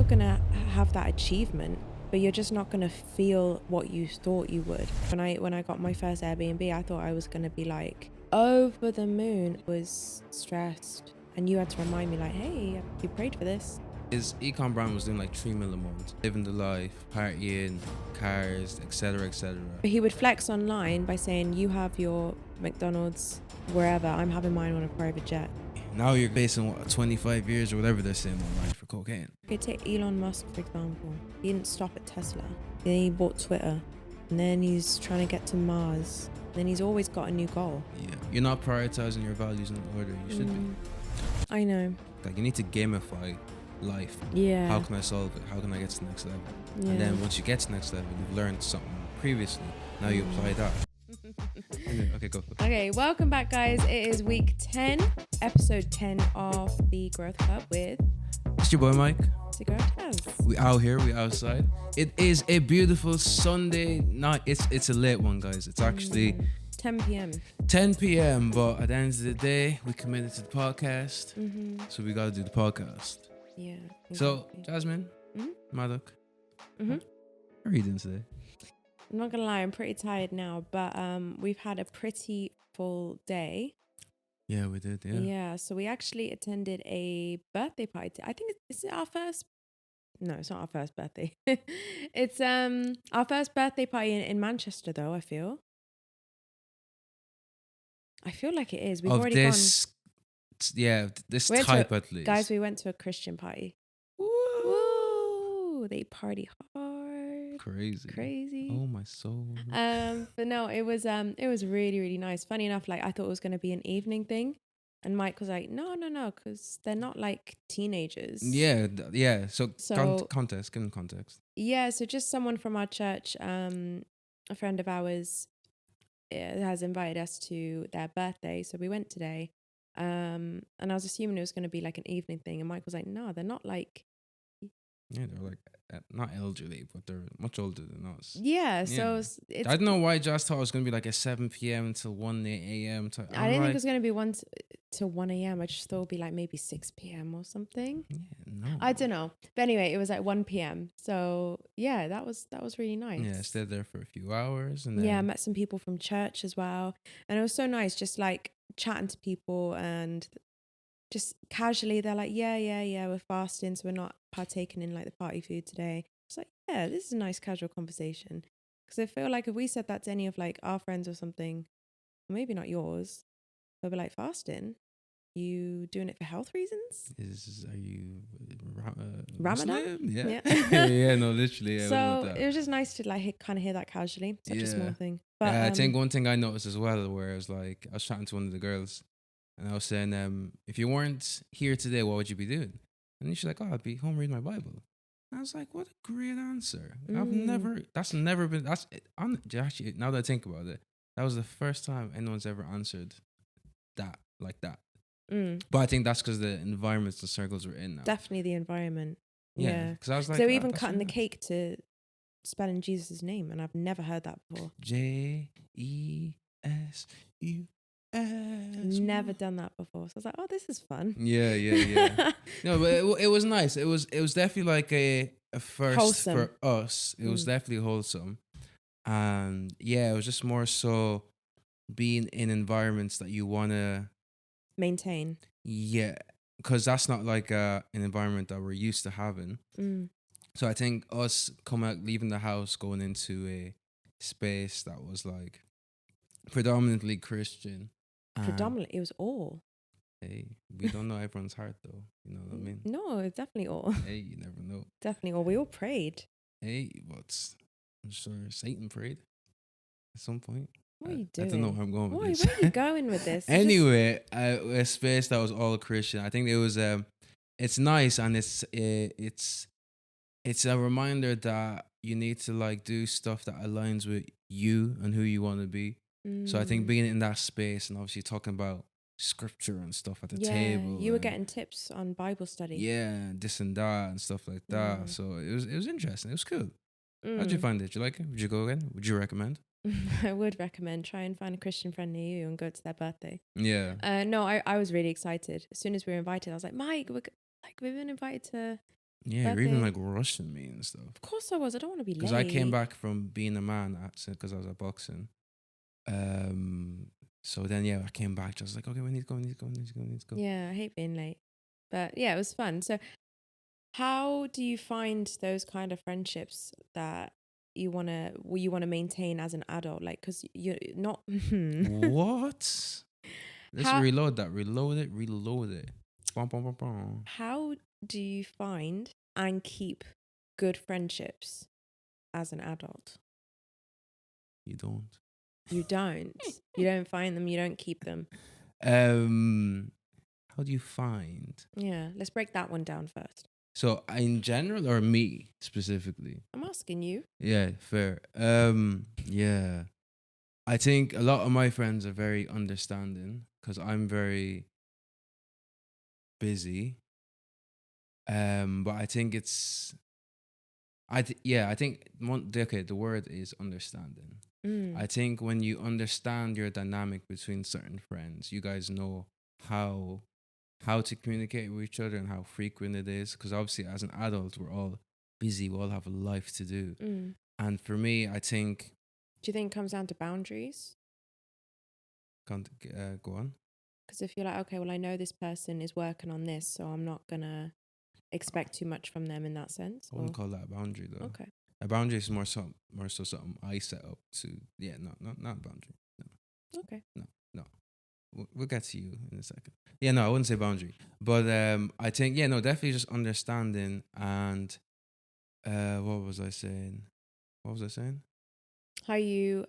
still gonna have that achievement, but you're just not gonna feel what you thought you would. When I got my first Airbnb, I thought I was gonna be like over the moon. I was stressed, and you had to remind me, like, hey, you prayed for this. His econ brand was doing like 3 mil a month, living the life, partying, cars, etc., etc. But he would flex online by saying, you have your McDonald's wherever, I'm having mine on a private jet. Now you're facing 25 years or whatever they're saying online for cocaine. Okay, take Elon Musk, for example. He didn't stop at Tesla. Then he bought Twitter. And then he's trying to get to Mars. Then he's always got a new goal. Yeah, you're not prioritizing your values in order. You should be. I know. Like, you need to gamify life. Yeah. How can I solve it? How can I get to the next level? Yeah. And then once you get to the next level, you've learned something previously. Now you apply that. Okay, go for it. Okay, welcome back, guys. It is week 10, episode 10 of the Growth Club with It's your boy Mike. the Girl Taz. We out here, we outside. It is a beautiful Sunday night. It's a late one, guys. It's actually 10 p.m. 10 p.m. But at the end of the day, we committed to the podcast. So we got to do the podcast. Yeah. So, exactly. Jasmine, Maddock, Mhm. how are you doing today? I'm not gonna lie, I'm pretty tired now, but we've had a pretty full day. Yeah, we did, Yeah, so we actually attended a birthday party. I think it's our first. No, it's not our first birthday. It's our first birthday party in Manchester, though. I feel like it is. We've Of already this, yeah, this We went type to at least. Guys, we went to a Christian party. Woo! Woo! They party hard. Crazy. Oh, my soul. But no, it was really, really nice. Funny enough, like I thought it was gonna be an evening thing. And Mike was like, no, because they're not like teenagers. Yeah, yeah. So context, give them context. Yeah, so just someone from our church, a friend of ours, has invited us to their birthday. So we went today. And I was assuming it was going to be like an evening thing. And Mike was like, no, they're not like. Yeah, they're like not elderly, but they're much older than us. Yeah, so it's. I don't know why I just thought it was going to be like a 7 p.m. until 1 a.m. I didn't think it was going to be 1 to 1 a.m. I just thought it would be like maybe 6 p.m. or something. Yeah, no. I don't know. But anyway, it was like 1 p.m. So yeah, that was really nice. Yeah, stayed there for a few hours. And then yeah, I met some people from church as well. And it was so nice just like chatting to people and just casually they're like, yeah, we're fasting, so we're not partaking in like the party food today. It's like, yeah, this is a nice casual conversation. Because I feel like if we said that to any of like our friends or something, maybe not yours, they'll be like, fasting? You doing it for health reasons? Are you Ramadan? Muslim? Yeah. Yeah. Yeah, no, literally. Yeah, so it was just nice to like kind of hear that casually. Such a small thing. But I think one thing I noticed as well, where I was chatting to one of the girls, and I was saying, if you weren't here today, what would you be doing? And she's like, oh, I'd be home reading my Bible. And I was like, what a great answer. Actually, now that I think about it, that was the first time anyone's ever answered that like that. But I think that's because the environments and circles we're in now. Definitely the environment. Yeah. Because I was like, so even cutting the cake to spelling Jesus' name, and I've never heard that before. JESUS. Never done that before. So I was like, oh, this is fun. Yeah. No, but it was nice. It was definitely like a first wholesome. for us. It was definitely wholesome. And yeah, it was just more so being in environments that you want to maintain. Yeah, because that's not like an environment that we're used to having. So I think us leaving the house, going into a space that was like predominantly Christian. Predominantly, it was all. Hey, we don't know everyone's heart though. You know what I mean? No, it's definitely all. Hey, you never know. Definitely all. We all prayed. Hey, I'm sure Satan prayed at some point. What are you doing? I don't know where I'm going with this. Where are you going with this? Anyway, a space that was all Christian. I think it was it's nice, and it's a reminder that you need to like do stuff that aligns with you and who you want to be. So I think being in that space and obviously talking about scripture and stuff at the table. You were getting tips on Bible study. Yeah, this and that and stuff like that. So it was interesting. It was cool. How'd you find it? Did you like it? Would you go again? Would you recommend? I would recommend. Try and find a Christian friend near you and go to their birthday. Yeah. No, I was really excited. As soon as we were invited, I was like, Mike, we've been invited to Yeah, you're even Birthday. like rushing me and stuff. Of course I was. I don't want to be Because I came late. back from being a man because I was at boxing. Um, so then yeah, I came back just like, okay, we need to go, we need to go, we need to go, we need to go. Yeah, I hate being late. But yeah, it was fun. So how do you find those kind of friendships that you wanna maintain as an adult? Like, because you're not. What? Let's how reload that. Reload it. Reload it. Bum, bum, bum, bum. how do you find and keep good friendships as an adult? You don't. You don't. You don't find them. You don't keep them. Um, how do you find? Yeah, let's break that one down first. So in general or me specifically? I'm asking you. Yeah, fair. Yeah. I think a lot of my friends are very understanding because I'm very busy. But I think it's I think the word is understanding. Mm, I think when you understand your dynamic between certain friends, you guys know how how to communicate with each other and how frequent it is. Because obviously, as an adult, we're all busy. We all have a life to do. mm. And for me, I think, Do you think it comes down to boundaries? go on. Because if you're like, okay, well, I know this person is working on this, so I'm not gonna expect too much from them in that sense. I wouldn't Or call that a boundary though. okay, A boundary is more so something I set up to. Yeah, no, not a boundary. okay. No, no. We'll get to you in a second. Yeah, no, I wouldn't say boundary, but I think yeah, no, definitely just understanding and what was I saying? What was I saying? How you,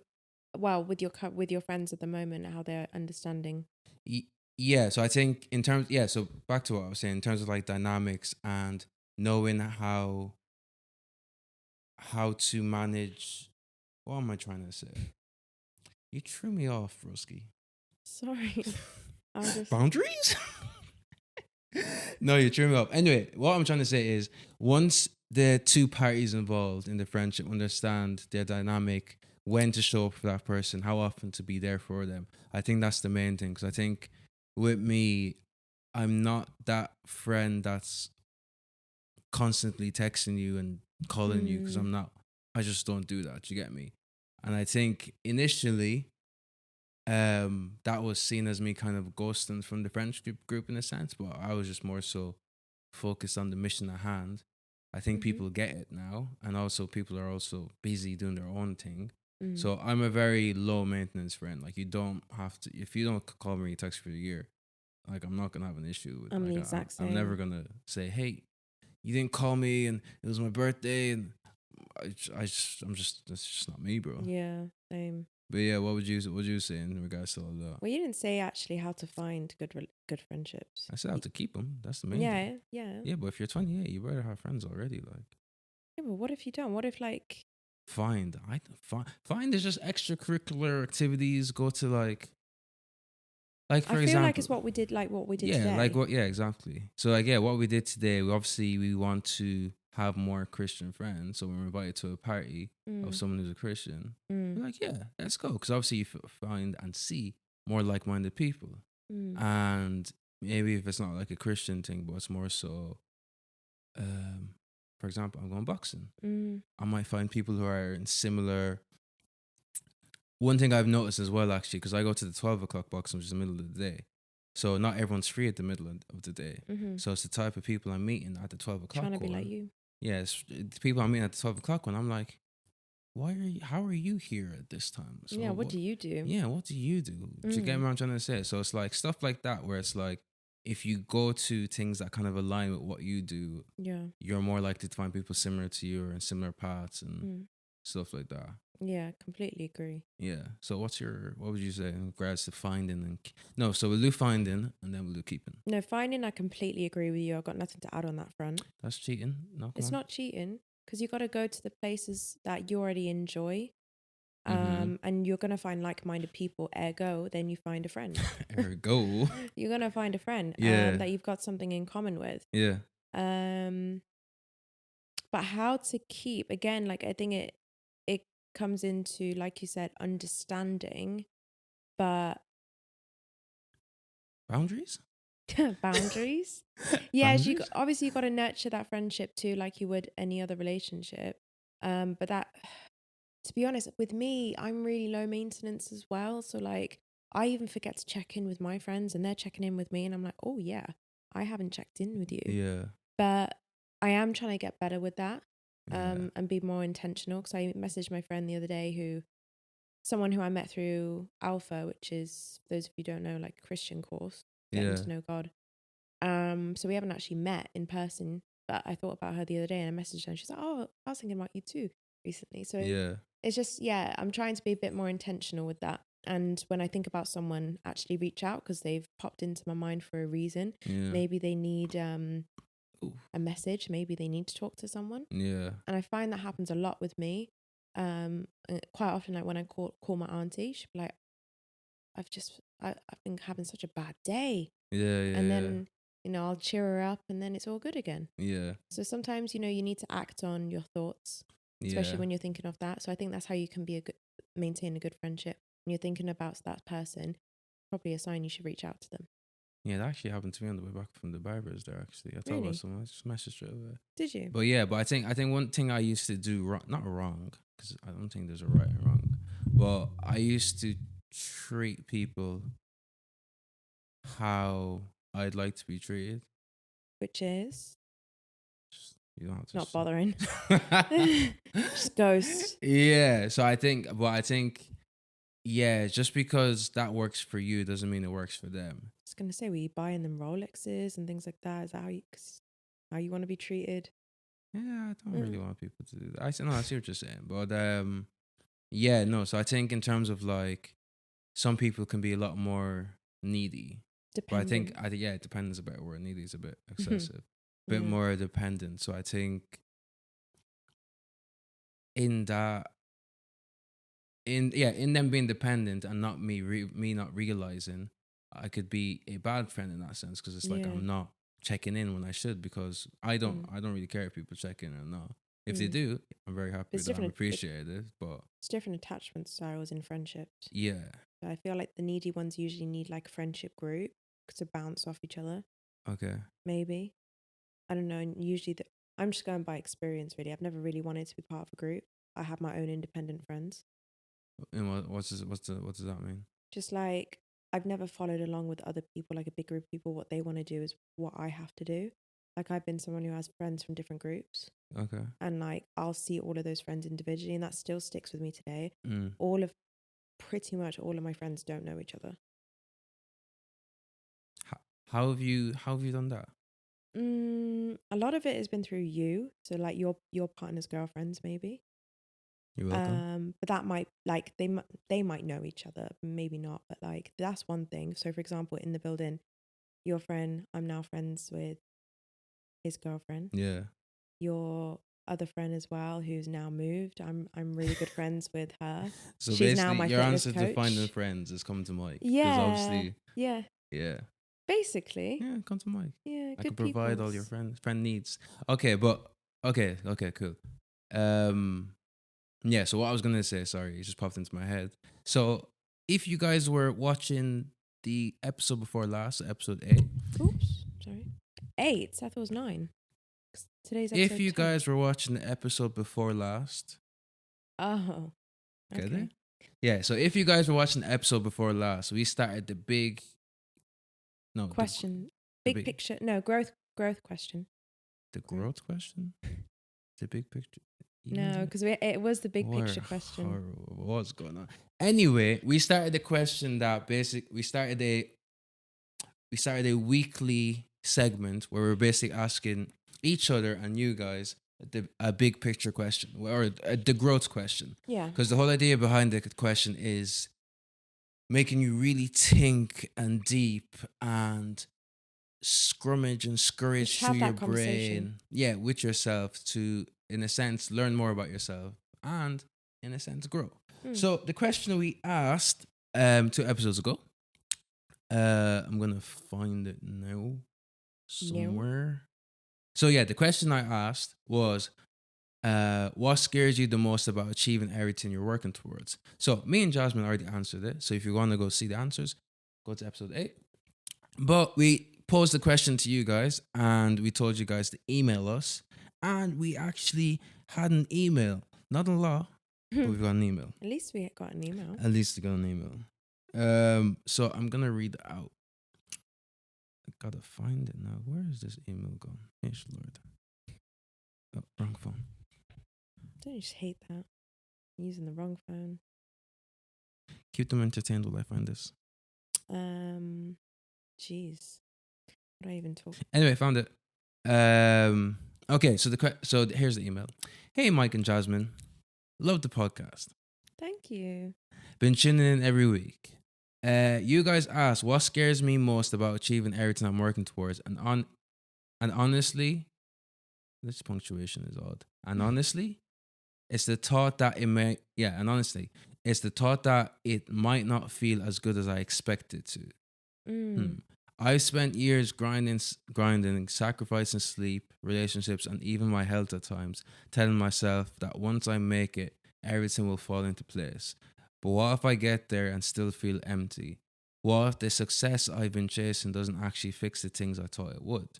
well, with your friends at the moment, how they're understanding. Y- yeah, so I think in terms, yeah, so back to what I was saying in terms of like dynamics and knowing how to manage. What am I trying to say? You threw me off, Broski. Sorry, I just. Boundaries? No, you threw me off. Anyway, what I'm trying to say is once the two parties involved in the friendship understand their dynamic, when to show up for that person, how often to be there for them, I think that's the main thing. Because I think with me, I'm not that friend that's constantly texting you and calling you because Mm, I'm not. I just don't do that. You get me? And I think initially, that was seen as me kind of ghosting from the friendship group in a sense, but I was just more so focused on the mission at hand. I think mm-hmm, people get it now, and also people are also busy doing their own thing. mm. So I'm a very low maintenance friend. Like you don't have to if you don't call me, text for a year, like I'm not gonna have an issue with. I'm the Like exact I'm never same. gonna say, hey, you didn't call me, and it was my birthday, and I'm just that's just not me, bro. Yeah, same. But yeah, what would you say in regards to all that? Well, you didn't say actually how to find good friendships. I said I have to keep them. That's the main thing. Yeah, yeah. Yeah, but if you're 28, you better have friends already. Like, Yeah, but what if you don't? What if like find there's just extracurricular activities. Go to like I for feel like example, it's what we did yeah, like today. what? Yeah, exactly. So like yeah, what we did today. We want to have more Christian friends, so we're invited to a party of Mm, someone who's a Christian. mm, We're like, yeah, let's go, because obviously you find and see more like-minded people, mm, and maybe if it's not like a Christian thing, but it's more so. Um, for example, I'm going boxing. mm, I might find people who are in similar. One thing I've noticed as well, actually, because I go to the 12 o'clock boxing, which is the middle of the day. So not everyone's free at the middle of the day. mm-hmm. So it's the type of people I'm meeting at the 12 Trying to o'clock be like one. you. Yeah, it's the people I'm meeting at the 12 o'clock one. I'm like, how are you here at this time? So Yeah, what do you do? yeah, what do you do? Do you get Mm, what I'm trying to say? So it's like stuff like that where it's like, if you go to things that kind of align with what you do, yeah, you're more likely to find people similar to you or in similar paths and mm, stuff like that. yeah, completely agree. Yeah. So what would you say in regards to finding and no? So we'll do finding and then we'll do keeping. No, finding, I completely agree with you. I've got nothing to add on that front. That's cheating. No, come It's on. not cheating because you got to go to the places that you already enjoy. Mm-hmm. And you're gonna find like-minded people. Ergo, then you find a friend. There we go. You're gonna find a friend Yeah. that you've got something in common with. Yeah. Um, but how to keep again? Like I think it comes into, like you said, understanding, but Boundaries. Boundaries. Yes, Boundaries? obviously you got to nurture that friendship too, like you would any other relationship. But that, to be honest, with me, I'm really low maintenance as well. So like, I even forget to check in with my friends, and they're checking in with me, and I'm like, oh yeah, I haven't checked in with you. Yeah. But I am trying to get better with that, Yeah. and be more intentional. Because I messaged my friend the other day, someone who I met through Alpha, which is, for those of you who don't know, like a Christian course, getting Yeah. to know God. So we haven't actually met in person, but I thought about her the other day and I messaged her and she's like, oh, I was thinking about you too recently. So Yeah. it's just, yeah, I'm trying to be a bit more intentional with that. And when I think about someone, actually reach out because they've popped into my mind for a reason. Yeah. Maybe they need Ooh. a message. Maybe they need to talk to someone. Yeah. And I find that happens a lot with me. Quite often, like when I call my auntie, she'll be like, I've been having such a bad day. Yeah. And Yeah. then, I'll cheer her up and then it's all good again. Yeah. So sometimes, you need to act on your thoughts, especially Yeah. when you're thinking of that. So I think that's how you can maintain a good friendship. When you're thinking about that person, probably a sign you should reach out to them. Yeah, that actually happened to me on the way back from the barbers there, actually. I thought about Really? someone, I just messaged straight away. Did you? But yeah, but I think one thing I used to do wrong, not wrong, because I don't think there's a right and wrong, but I used to treat people how I'd like to be treated. Which is You don't have to not say. bothering. Just ghost. Yeah, so I think, yeah, just because that works for you doesn't mean it works for them. I was going to say, were you buying them Rolexes and things like that? Is that how you want to be treated? Yeah, I don't really want people to do that. I see what you're saying, but yeah, no. So I think in terms of like, some people can be a lot more needy, but Dependent. I think yeah, dependence is a better word. Needy is a bit excessive, a bit Yeah. more dependent. So I think in that, in them being dependent and not me not realizing, I could be a bad friend in that sense because it's like Yeah. I'm not checking in when I should because I don't really care if people check in or not. If they do, I'm very happy It's with that. I'm different. appreciated, but It's different attachment styles in friendships. yeah, So I feel like the needy ones usually need like a friendship group to bounce off each other. okay. Maybe. I don't know. And usually I'm just going by experience, really. I've never really wanted to be part of a group. I have my own independent friends. And what does that mean? Just like I've never followed along with other people, like a big group of people. What they want to do is what I have to do. Like I've been someone who has friends from different groups. Okay. And like I'll see all of those friends individually, and that still sticks with me today. Mm. Pretty much all of my friends don't know each other. How have you done that? A lot of it has been through you. So like your partner's girlfriends, maybe. You're welcome. But that might like they might know each other, maybe not. But like that's one thing. So for example, in the building, your friend, I'm now friends with his girlfriend. Yeah. Your other friend as well, who's now moved. I'm really good friends with her. So She's basically, now my your fitness answer coach. to finding friends is come to Mike. Yeah. Obviously, Yeah. yeah. Basically. Yeah, come to Mike. Yeah. I Good can provide all peoples. your friend needs. Okay, but okay, cool. Yeah. So what I was gonna say, sorry, it just popped into my head. So if you guys were watching the episode before last, episode 8. Oops, sorry. 8. I thought it was 9. Today's episode If you 10. guys were watching the episode before last, Oh. get Okay. it? Yeah. So if you guys were watching the episode before last, we started the big. No. Question. the Big picture. No, growth question. The growth question? The big picture? No, because it was the big picture What question. What's going on? Anyway, we started the question that we started a weekly segment where we're basically asking each other and you guys a big picture question or the growth question. Yeah. Because the whole idea behind the question is making you really think and deep and scrummage and scurriage through your brain, with yourself to, in a sense, learn more about yourself and, in a sense, grow. So the question we asked 2 episodes ago, I'm gonna find it now somewhere. So yeah, the question I asked was, what scares you the most about achieving everything you're working towards? So me and Jasmine already answered it. So if you want to go see the answers, go to episode 8. But we posed a question to you guys, and we told you guys to email us, and we actually had an email. Not a lot, but we've got an email. At least we got an email. At least we got an email. So I'm gonna read it out. I gotta find it now. Where is this email gone? Yes, Lord. Oh, wrong phone. Don't you just hate that? Using the wrong phone. Keep them entertained while I find this. Jeez. What do I even talk? Anyway, found it. Okay, so here's the email. Hey, Mike and Jasmine, love the podcast. Thank you. Been tuning in every week. You guys asked what scares me most about achieving everything I'm working towards, and honestly, this punctuation is odd. And honestly, it's the thought that it's the thought that it might not feel as good as I expect it to. I've spent years grinding, sacrificing sleep, relationships, and even my health at times, telling myself that once I make it, everything will fall into place. But what if I get there and still feel empty? What if the success I've been chasing doesn't actually fix the things I thought it would?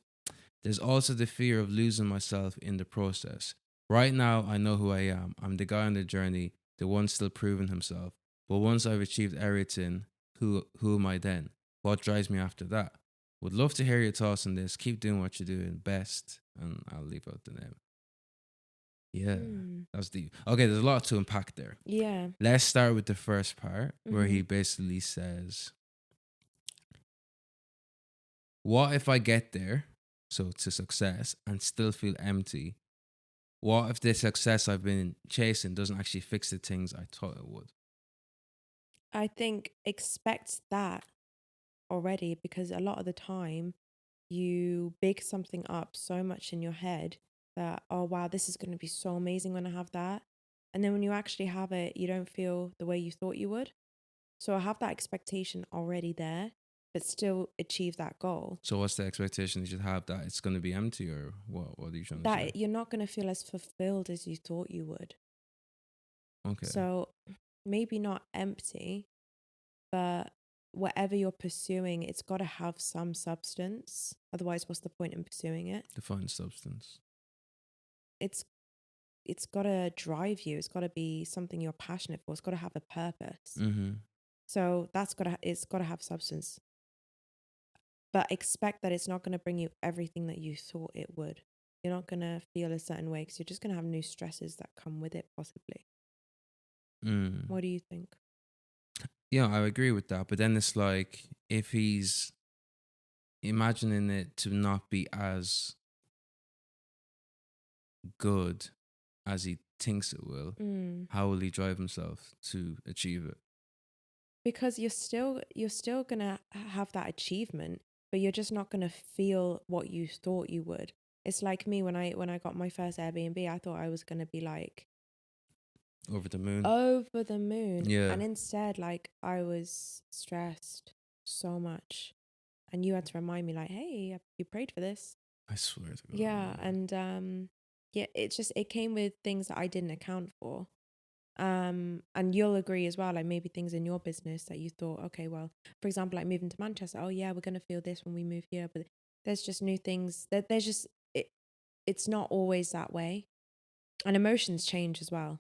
There's also the fear of losing myself in the process. Right now, I know who I am. I'm the guy on the journey, the one still proving himself. But once I've achieved everything, who am I then? What drives me after that? Would love to hear your thoughts on this. Keep doing what you're doing best. And I'll leave out the name. Yeah, that's deep. Okay, there's a lot to unpack there. Yeah. Let's start with the first part where he basically says, what if I get there, so to success, and still feel empty? What if the success I've been chasing doesn't actually fix the things I thought it would? I think expect that already, because a lot of the time you big something up so much in your head that, oh wow, this is going to be so amazing when I have that. And then when you actually have it, you don't feel the way you thought you would. So I have that expectation already there, but still achieve that goal. So what's the expectation you should have, that it's going to be empty, or what? What are you trying to say? That you're not going to feel as fulfilled as you thought you would. Okay. So maybe not empty, but whatever you're pursuing, it's got to have some substance. Otherwise, what's the point in pursuing it? Define substance. It's got to drive you. It's got to be something you're passionate for. It's got to have a purpose. So it's got to have substance. But expect that it's not going to bring you everything that you thought it would. You're not going to feel a certain way because you're just going to have new stresses that come with it, possibly. What do you think? Yeah, I agree with that. But then it's like, if he's imagining it to not be as good as he thinks it will, how will he drive himself to achieve it? Because you're still gonna have that achievement, but you're just not gonna feel what you thought you would. It's like me when I got my first Airbnb, I thought I was gonna be like Over the moon. over the moon. Yeah. And instead, like, I was stressed so much. And you had to remind me, like, hey, you prayed for this. I swear to God. Yeah. And yeah, it came with things that I didn't account for. And you'll agree as well, like maybe things in your business that you thought, okay, well, for example, like moving to Manchester, oh yeah, we're going to feel this when we move here, but there's just new things that it's not always that way. And emotions change as well.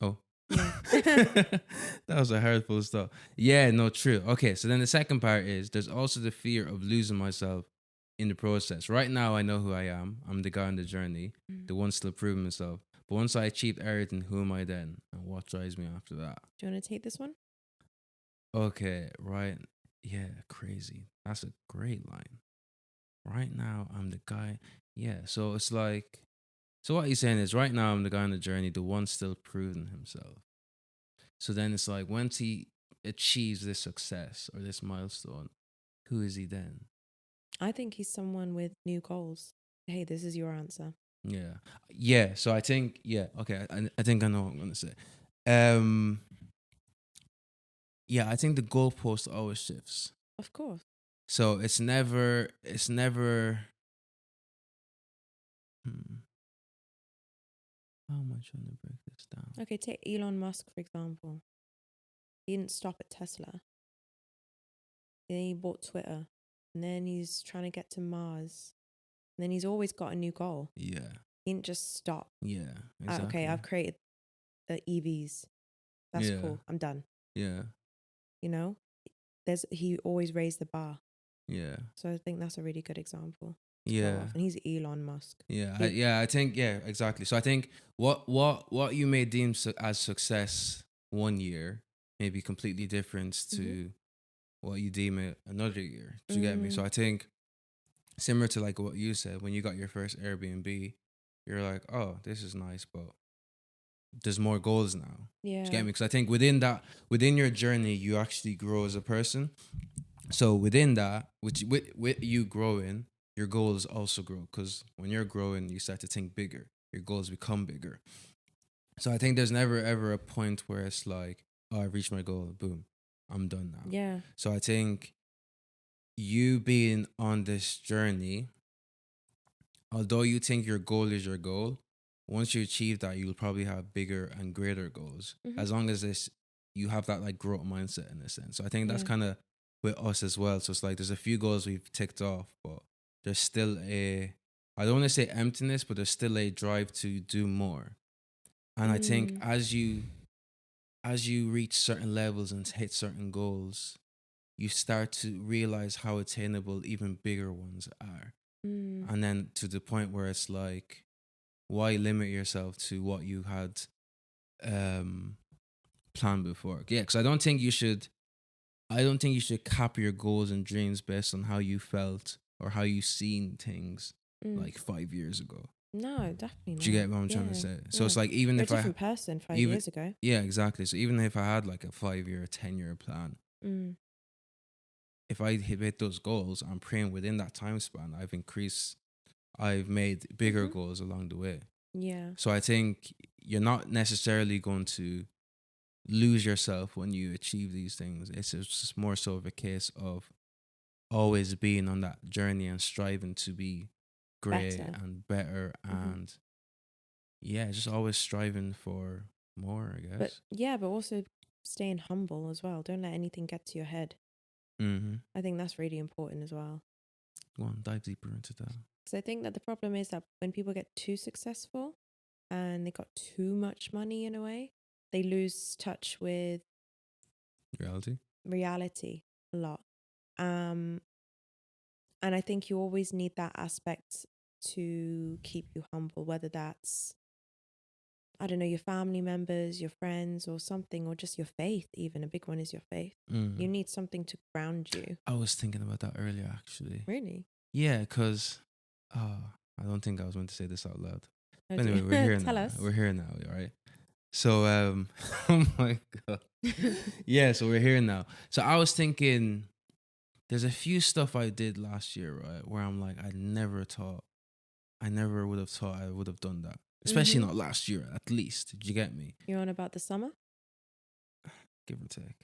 Oh. Yeah. That was a hard full stop. Yeah, no, true. Okay, so then the second part is, there's also the fear of losing myself in the process. Right now, I know who I am. I'm the guy on the journey, the one still proving myself. But once I achieved everything, who am I then? And what drives me after that? Do you want to take this one? Okay, right. Yeah, crazy. That's a great line. Right now, I'm the guy. Yeah, so it's like, so what he's saying is, right now, I'm the guy on the journey, the one still proving himself. So then it's like, once he achieves this success or this milestone, who is he then? I think he's someone with new goals. Hey, this is your answer. Yeah. Yeah. So I think, yeah, okay. I think I know what I'm going to say. Yeah, I think the goalpost always shifts. Of course. So it's never, how am I trying to break this down? Okay, take Elon Musk, for example. He didn't stop at Tesla. then he bought Twitter, and then he's trying to get to Mars, and then he's always got a new goal. Yeah. He didn't just stop. Yeah. Okay, Exactly. I've created the EVs. That's Yeah. cool. I'm done. Yeah. You know, he always raised the bar. Yeah. So I think that's a really good example to go Yeah. off. And he's Elon Musk. Yeah. Big. I think exactly. So I think what you may deem as success one year may be completely different to what you deem it another year. Do you get me? So I think similar to like what you said, when you got your first Airbnb, you're like, oh, this is nice, but there's more goals now. Yeah. Do you get me? Because I think within your journey, you actually grow as a person. So within that, with you growing, your goals also grow. Because when you're growing, you start to think bigger. Your goals become bigger. So I think there's never ever a point where it's like, oh, I've reached my goal. Boom, I'm done now. Yeah. So I think you being on this journey, although you think your goal is your goal, once you achieve that, you'll probably have bigger and greater goals. As long as you have that like growth mindset in a sense. So I think that's Yeah. kind of with us as well. So it's like there's a few goals we've ticked off, but there's still I don't want to say emptiness, but there's still a drive to do more. And I think as you reach certain levels and hit certain goals, you start to realize how attainable even bigger ones are. And then to the point where it's like, why limit yourself to what you had planned before? Yeah, because I don't think you should cap your goals and dreams based on how you felt or how you seen things like 5 years ago. No, definitely not. Do you get what I'm trying to say? So it's like even You're if a different person 5 years ago. Yeah, exactly. So even if I had like a 5-year, 10-year plan, if I hit those goals, I'm praying within that time span, I've made bigger goals along the way. Yeah. So I think you're not necessarily going to lose yourself when you achieve these things. It's just more so of a case of always being on that journey and striving to be great and better and just always striving for more, I guess. But also staying humble as well. Don't let anything get to your head. I think that's really important as well. Go on, dive deeper into that. Because I think that the problem is that when people get too successful and they got too much money in a way, they lose touch with reality a lot. And I think you always need that aspect to keep you humble, whether that's, I don't know, your family members, your friends or something, or just your faith. Even a big one is your faith. You need something to ground you. I was thinking about that earlier, actually. Really? Yeah, because I don't think I was meant to say this out loud. But anyway, we're here now. Tell us. We're here now, all right? So, oh my God. Yeah, so we're here now. So I was thinking, there's a few stuff I did last year, right? Where I'm like, I never would have thought I would have done that. Especially not last year, at least. Did you get me? You're on about the summer? Give or take.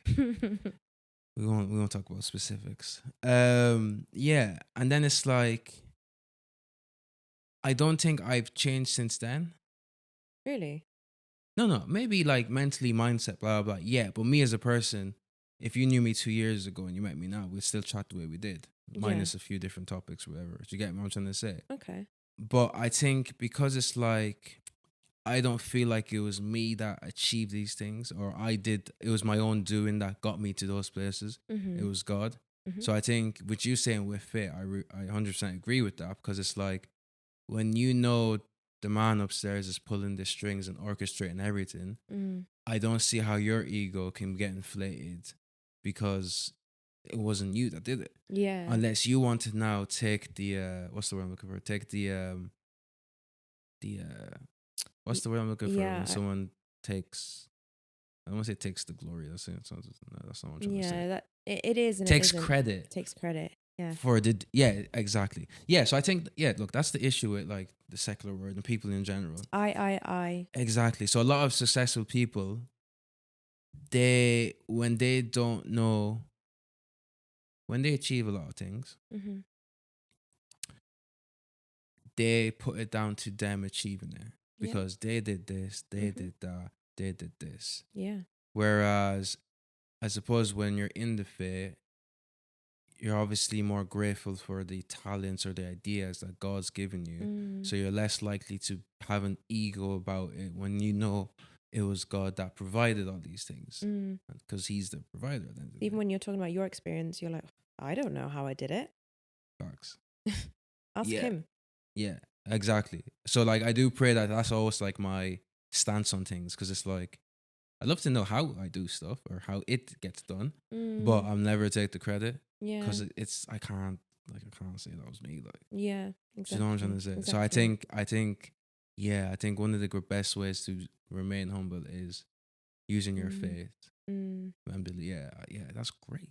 we won't talk about specifics. Yeah. And then it's like, I don't think I've changed since then. Really? No. Maybe like mentally, mindset, blah, blah, blah. Yeah, but me as a person, if you knew me 2 years ago and you met me now, we'd still chat the way we did. Minus a few different topics, whatever. Do you get what I'm trying to say? Okay. But I think because it's like, I don't feel like it was me that achieved these things, or it was my own doing that got me to those places. It was God. So I think with you saying with fit, I 100% agree with that, because it's like, when you know the man upstairs is pulling the strings and orchestrating everything, I don't see how your ego can get inflated because it wasn't you that did it. Yeah. Unless you want to now take the what's the word I'm looking for? Take the what's the word I'm looking for? When someone takes, I don't want to say takes the glory. That's not what I'm trying to say. That it is. And takes it isn't. credit. Takes credit. Yeah. Exactly. Yeah, so I think, look, that's the issue with like the secular world and people in general. I. Exactly. So a lot of successful people, when they don't know, when they achieve a lot of things, they put it down to them achieving it because they did this, they did that, they did this. Yeah. Whereas, I suppose when you're in the faith, you're obviously more grateful for the talents or the ideas that God's given you. Mm, So you're less likely to have an ego about it when you know it was God that provided all these things, mm. because He's the provider at the end of the Even day. when you're talking about your experience, you're like, I don't know how I did it. Facts. Ask Yeah. him. Yeah, exactly. So like I do pray that that's always like my stance on things, because it's like I love to know how I do stuff or how it gets done, but Mm, I'll never take the credit yeah, because it's I can't say that was me. Like, yeah, do you know what I'm trying exactly, to say? So exactly. I think one of the best ways to remain humble is using your Mm, faith mm. and believe. Yeah, that's great.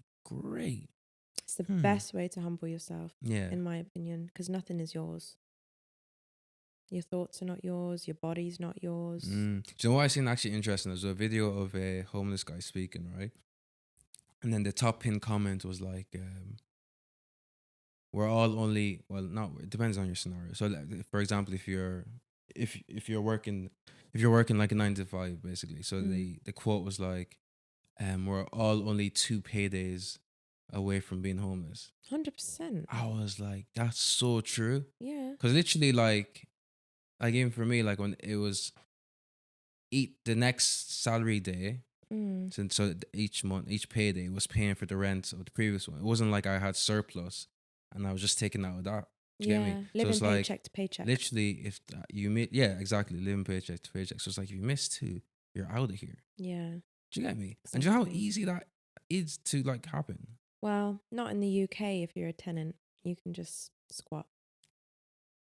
It's the Hmm. best way to humble yourself, Yeah. in my opinion, because nothing is yours. Your thoughts are not yours. Your body's not yours. Do you know what I seen actually interesting? There's a video of a homeless guy speaking, right? And then the top pin comment was like, "We're all only well, not it depends on your scenario. So, like, for example, if you're working like a 9 to 5, basically. So Mm. the quote was like, we're all only 2 paydays away from being homeless." 100%. I was like, that's so true. Yeah. Because literally, like even for me, like when it was eat the next salary day, Mm. so each month, each payday was paying for the rent of the previous one. It wasn't like I had surplus and I was just taking out of that. Do you get me? Yeah. So Living it's like paycheck to paycheck. literally, if you miss, yeah, exactly, living paycheck to paycheck. So it's like if you miss two, you're out of here. Yeah. Do you get me? And do you know how Exactly. easy that is to like happen? Well, not in the UK if you're a tenant. You can just squat.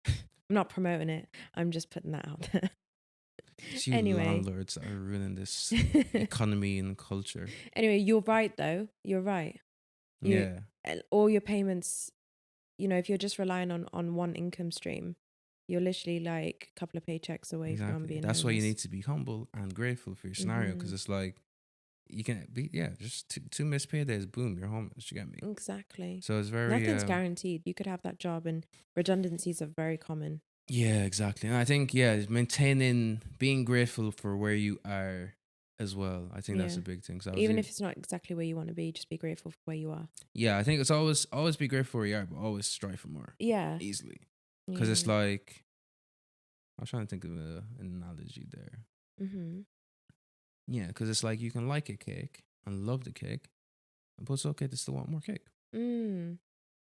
I'm not promoting it. I'm just putting that out there. It's you Anyway. landlords that are ruining this economy and culture. Anyway, you're right though. You're right. You Yeah, all your payments, if you're just relying on one income stream, you're literally like a couple of paychecks away from exactly. being That's why you homeless. need to be humble and grateful for your scenario, because Mhm. it's like you can be, yeah, just two missed paydays, boom, you're homeless. You get me? Exactly. So it's very Nothing's guaranteed. You could have that job, and redundancies are very common. yeah, exactly. And I think maintaining being grateful for where you are as well. I think that's Yeah. a big thing. So I was Even if it's not exactly where you want to be, just be grateful for where you are. yeah, I think it's always be grateful for where you are, but always strive for more Yeah. easily, because it's Yeah. like I'm trying to think of an analogy there. Mhm. Yeah, because it's like you can like a cake and love the cake, but it's okay to still want more cake. Mm.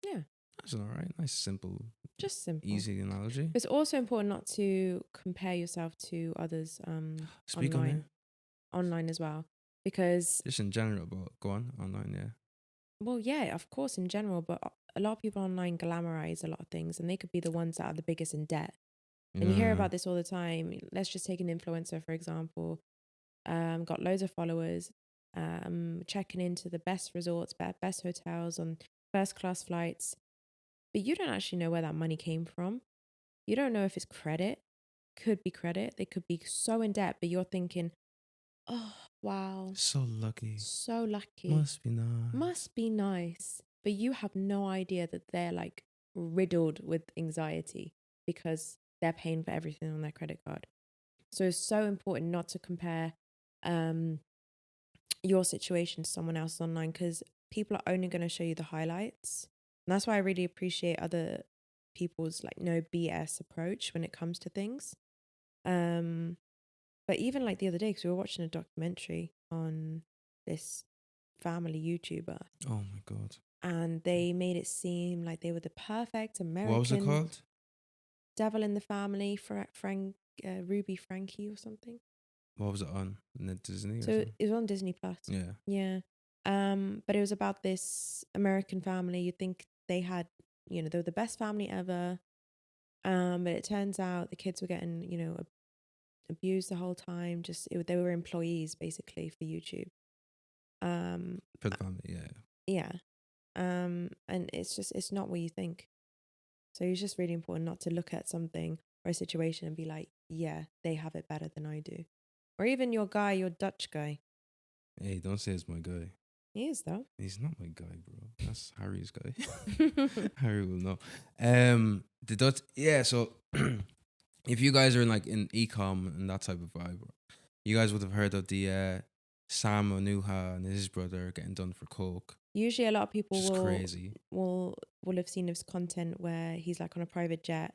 Yeah. That's all right. Nice, simple, Just simple. easy analogy. It's also important not to compare yourself to others Speak on it, online as well, because just in general, but go on online. Yeah. well, yeah, of course in general, but a lot of people online glamorize a lot of things, and they could be the ones that are the biggest in debt. And you hear Yeah. about this all the time. Let's just take an influencer, for example. Got loads of followers, checking into the best resorts, best hotels on first class flights. But you don't actually know where that money came from. You don't know if it's credit, could be credit. They could be so in debt, but you're thinking, oh, wow, So lucky. so lucky. Must be nice. Must be nice. But you have no idea that they're like riddled with anxiety because they're paying for everything on their credit card. So it's so important not to compare um, your situation to someone else online, because people are only going to show you the highlights. And that's why I really appreciate other people's like no BS approach when it comes to things. Um, but even like the other day, because we were watching a documentary on this family YouTuber, Oh my god. and they made it seem like they were the perfect What was it American called? devil in the family, Ruby Frankie or something. What was it on? Disney or So something? it was on Disney Plus. Yeah. Yeah. But it was about this American family. You'd think they had, they were the best family ever. But it turns out the kids were getting, abused the whole time. They were employees basically for YouTube. For the family, yeah. Yeah. And it's not what you think. So it's just really important not to look at something or a situation and be like, yeah, they have it better than I do. Or even your Dutch guy. Hey, don't say it's my guy. He is though. He's not my guy, bro. That's Harry's guy. Harry will know. The Dutch, yeah. So, if you guys are in like in ecom and that type of vibe, you guys would have heard of the Sam Onuha and his brother getting done for coke. Usually, a lot of people Just crazy. will have seen his content where he's like on a private jet,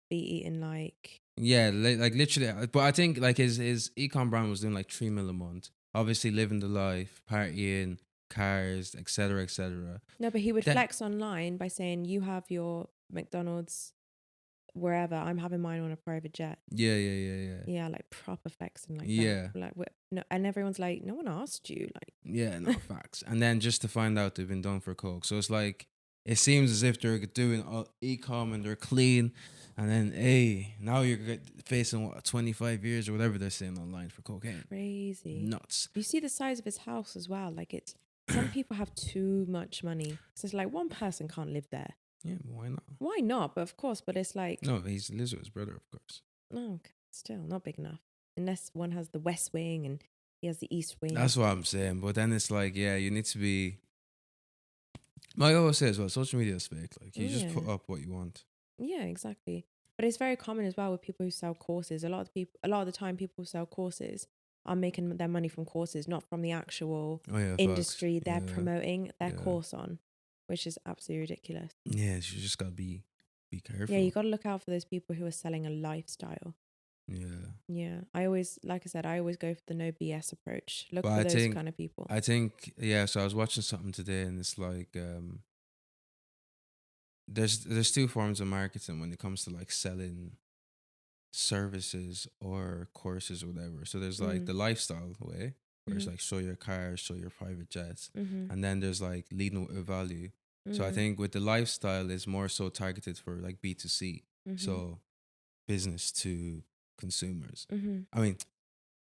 be eating like Yeah, like literally. But I think like his econ brand was doing like 3 mil a month. Obviously, living the life, partying, cars, etc., etc. no, but he would That flex online by saying, "You have your McDonald's wherever. I'm having mine on a private jet." yeah. Yeah, like proper flexing like that. Yeah, Like, no, and everyone's like, "No one asked you." yeah, no Like, facts. And then just to find out they've been done for coke, so it's like it seems as if they're doing all ecom and they're clean, and then hey, now you're facing what 25 years or whatever they're saying online for cocaine. crazy. Nuts. You see the size of his house as well. Like it's some people have too much money. So it's like one person can't live there. Yeah, but why not? Why not? But of course, but it's like, No, he's lives with his brother, of course. no, still not big enough. Unless one has the west wing and he has the east wing. That's what I'm saying. But then it's like, yeah, you need to be. Like I always say as well, social media is fake. Like you just put Yeah. up what you want. Yeah, exactly. But it's very common as well with people who sell courses. A lot of the time people who sell courses are making their money from courses, not from the actual Oh yeah, facts. industry they're Yeah, promoting their yeah, course on, which is absolutely ridiculous. yeah. You just gotta be Yeah, you careful. got to look out for those people who are selling a lifestyle. Yeah, Yeah, I always, like I said, I always go for the no BS approach. Look but for those kind of people. I think, yeah. So I was watching something today, and it's like, there's two forms of marketing when it comes to like selling services or courses or whatever. So there's like Mm. the lifestyle way, where it's Mhm. like show your cars, show your private jets, Mhm. and then there's like leading with value. So I Mhm. think with the lifestyle, it's more so targeted for like B2C, Mhm. so business to consumers. Mhm. I mean,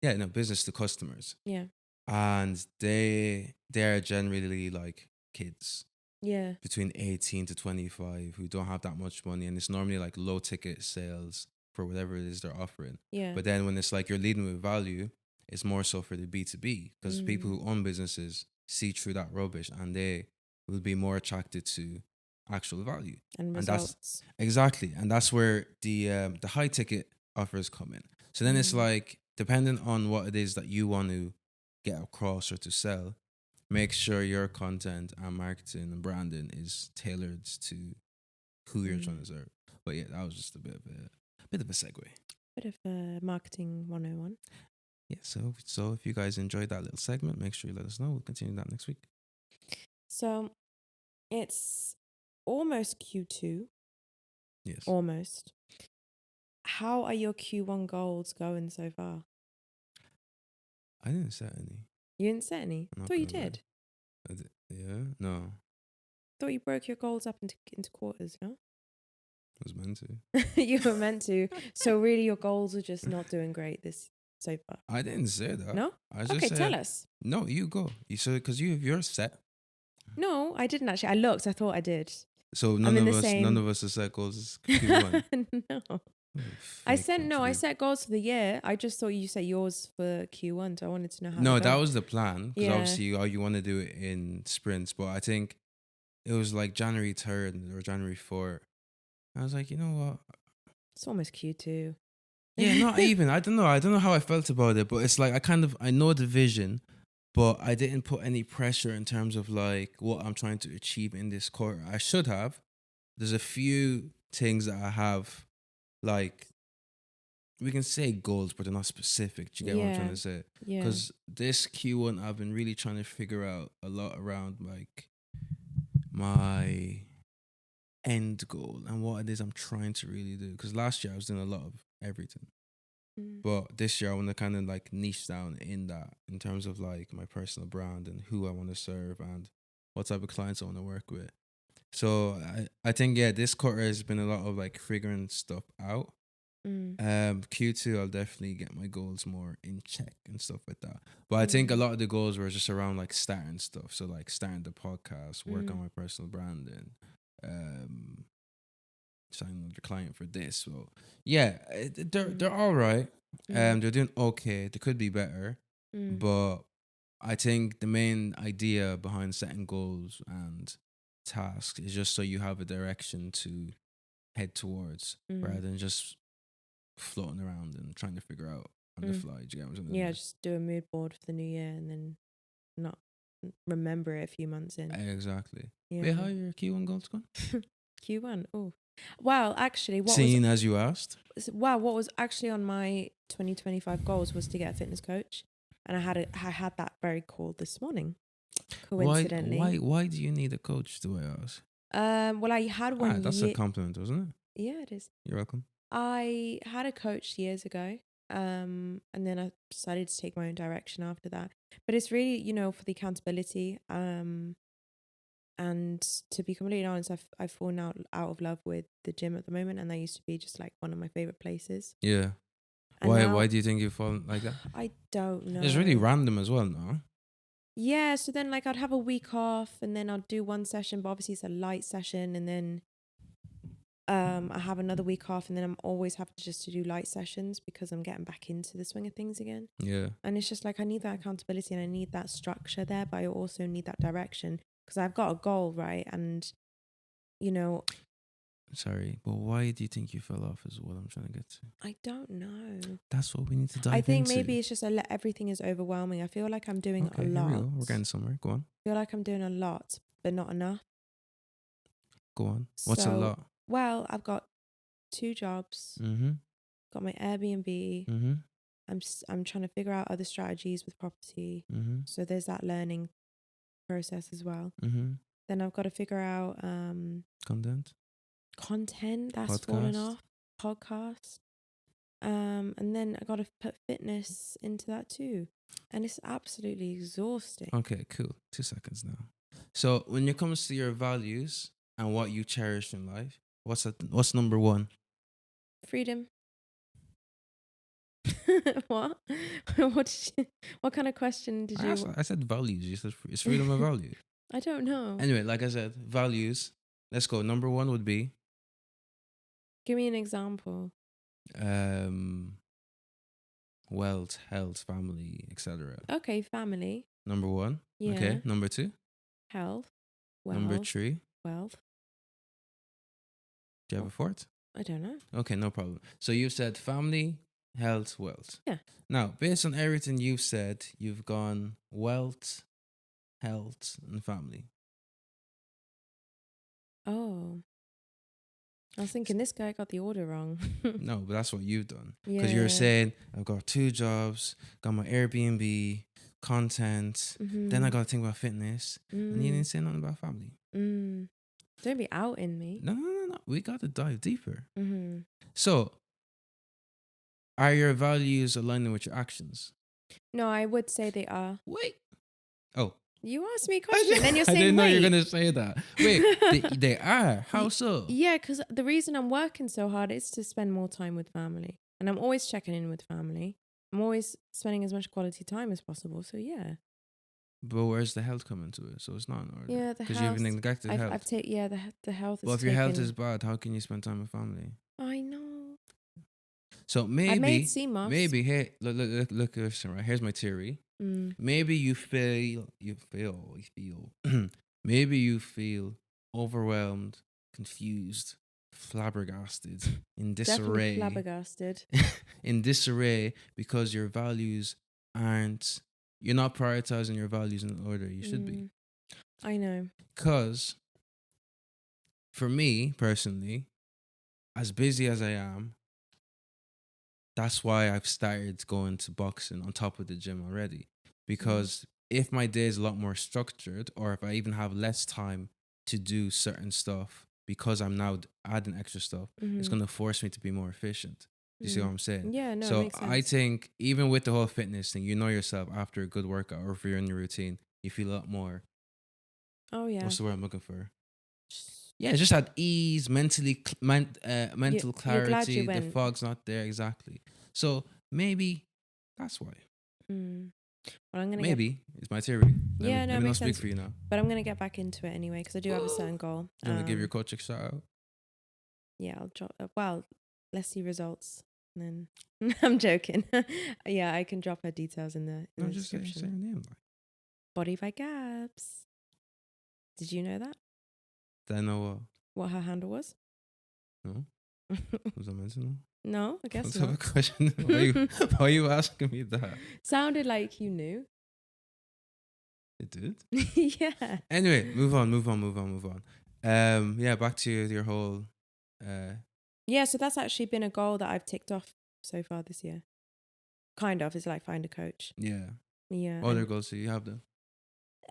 yeah, no, business to customers, Yeah. and they are generally like kids Yeah. between 18 to 25 who don't have that much money, and it's normally like low ticket sales for whatever it is they're offering. Yeah. But then when it's like you're leading with value, it's more so for the B2B, because people Mm. who own businesses see through that rubbish and they will be more attracted to actual value. And And that's results. exactly, and that's where the high ticket offers come in. So then it's Mm. like, depending on what it is that you want to get across or to sell, make sure your content and marketing and branding is tailored to who you're trying to Mm. serve. But yeah, that was just a bit of a segue. Bit of marketing 101. Yeah, so if you guys enjoyed that little segment, make sure you let us know. We'll continue that next week. So it's almost Q2. Yes. Almost. How are your Q1 goals going so far? I didn't set any. You didn't set any? I'm not Thought you gonna lie. did. Yeah? No. Thought you broke your goals up into quarters, no? I was meant to. You were meant to. So really your goals are just not doing great this so far. I didn't say that. No? I just Okay, tell said us. no, you go. You said because you're set. No, I didn't actually. I looked, I thought I did. So I'm in the none same. of us have set goals Q1. No. Oh, I fake said no, I contradict. set goals for the year. I just thought you set yours for Q1, so I wanted to know how No, they're that going. was the plan, because Yeah. obviously you want to do it in sprints. But I think it was like January 3rd or January 4th. I was like, you know what? It's almost Q2. Yeah, not even. I don't know. I don't know how I felt about it, but it's like I know the vision, but I didn't put any pressure in terms of like what I'm trying to achieve in this quarter. I should have. There's a few things that I have, like, we can say goals, but they're not specific. Do you get what I'm trying Yeah. to say? Yeah. Because this Q1, I've been really trying to figure out a lot around like my end goal and what it is I'm trying to really do. Because last year I was doing a lot of everything, Mm. but this year I want to kind of like niche down in that, in terms of like my personal brand and who I want to serve and what type of clients I want to work with. So I think, yeah, this quarter has been a lot of like figuring stuff out. Mm. Q2, I'll definitely get my goals more in check and stuff like that. But I think a Mm. lot of the goals were just around like starting stuff. So like starting the podcast, work on Mm. my personal branding, um, signing the client for this. So yeah, they're Mm. all right. Mm. They're doing okay. They could be better, Mm. but I think the main idea behind setting goals and tasks is just so you have a direction to head towards, rather Mm. than just floating around and trying to figure out on the Mm. fly. Do you get what I'm trying to Yeah, say? just do a mood board for the new year and then not remember it a few months in. Exactly. Yeah. Wait, how are your Q1 goals gone? Q1. Oh, well, actually, Seeing as you asked. what was actually on my 2025 goals was to get a fitness coach, and I had that very call this morning, coincidentally. Why do you need a coach, the way I ask? Well, I had one That's a year. compliment, wasn't it? Yeah, it is. You're welcome. I had a coach years ago, and then I decided to take my own direction after that. But it's really, for the accountability. And to be completely honest, I've fallen out of love with the gym at the moment, and that used to be just like one of my favorite places. Yeah. And Why now, do you think you've fallen like that? I don't know. It's really random as well, no? Yeah, so then like I'd have a week off, and then I'd do one session, but obviously it's a light session, and then I have another week off, and then I'm always having to do light sessions because I'm getting back into the swing of things again. Yeah. And it's just like I need that accountability and I need that structure there, but I also need that direction because I've got a goal, right? And Sorry, but why do you think you fell off is what I'm trying to get to. I don't know. That's what we need to dive into. I think maybe it's just everything is overwhelming. I feel like I'm doing a lot. Here we go. We're getting somewhere. Go on. I feel like I'm doing a lot, but not enough. Go on. What's a lot? Well, I've got 2 jobs. Mm-hmm. Got my Airbnb. Mm-hmm. I'm trying to figure out other strategies with property. Mm-hmm. So there's that learning process as well. Mm-hmm. Then I've got to figure out content that's fallen off, podcast. And then I got to put fitness into that too. And it's absolutely exhausting. Okay, cool. 2 seconds now. So when it comes to your values and what you cherish in life, what's number 1? Freedom. What? What kind of question did you? I said values. You said is freedom a value? I don't know. Anyway, like I said, values. Let's go. Number 1 would be. Give me an example. Wealth, health, family, etc. Okay, family. Number 1. Yeah. Okay. Number 2. Health. Wealth. Number 3. Wealth. Do you have a fourth? I don't know. Okay, no problem. So you've said family, health, wealth. Yeah. Now, based on everything you've said, you've gone wealth, health, and family. Oh. I was thinking this guy got the order wrong. No, but that's what you've done. Because you're saying, I've got 2 jobs, got my Airbnb, content, then I got to think about fitness, and you didn't say nothing about family. Don't be outing me. No. We got to dive deeper. Mm-hmm. So, are your values aligning with your actions? No, I would say they are. Wait. Oh. You asked me a question, then you're saying, I didn't know wait. you were going to say that. Wait, they are. How so? Yeah, because the reason I'm working so hard is to spend more time with family. And I'm always checking in with family. I'm always spending as much quality time as possible. So, yeah. But where's the health coming to it? So it's not in order. Yeah, the health. Because you've neglected health. The health is Well, if your health is bad, how can you spend time with family? I know. So maybe, I made CMOS. Maybe, hey, look, listen, right? Here's my theory. Maybe you feel, maybe you feel overwhelmed, confused, flabbergasted, in disarray. Definitely flabbergasted. In disarray because your values you're not prioritizing your values in the order you should be. I know. Because for me, personally, as busy as I am, that's why I've started going to boxing on top of the gym already. Because if my day is a lot more structured, or if I even have less time to do certain stuff because I'm now adding extra stuff, it's going to force me to be more efficient. You see what I'm saying? Yeah, no, so it makes sense. I think even with the whole fitness thing, you know yourself after a good workout, or if you're in your routine, you feel a lot more. Oh yeah. What's the word I'm looking for? Yeah, just at ease, mental clarity. The fog's not there exactly. So maybe that's why. Well, I'm gonna it's my theory. Let me not speak for you now. But I'm gonna get back into it anyway because I do have a certain goal. Do you want to give your coach a shout out? Yeah, I'll drop. Well, let's see results. And then I'm joking. Yeah, I can drop her details in the description. Say her name. Body by Gabs. Did you know that? Did I know what her handle was? No. Was I meant to know? No, I guess What's not. What's the question? Why are you asking me that? Sounded like you knew. It did. Yeah. Anyway, move on. Yeah, back to your whole. Yeah, so that's actually been a goal that I've ticked off so far this year. Kind of. It's like find a coach. Yeah. Yeah. What other goals do you have then?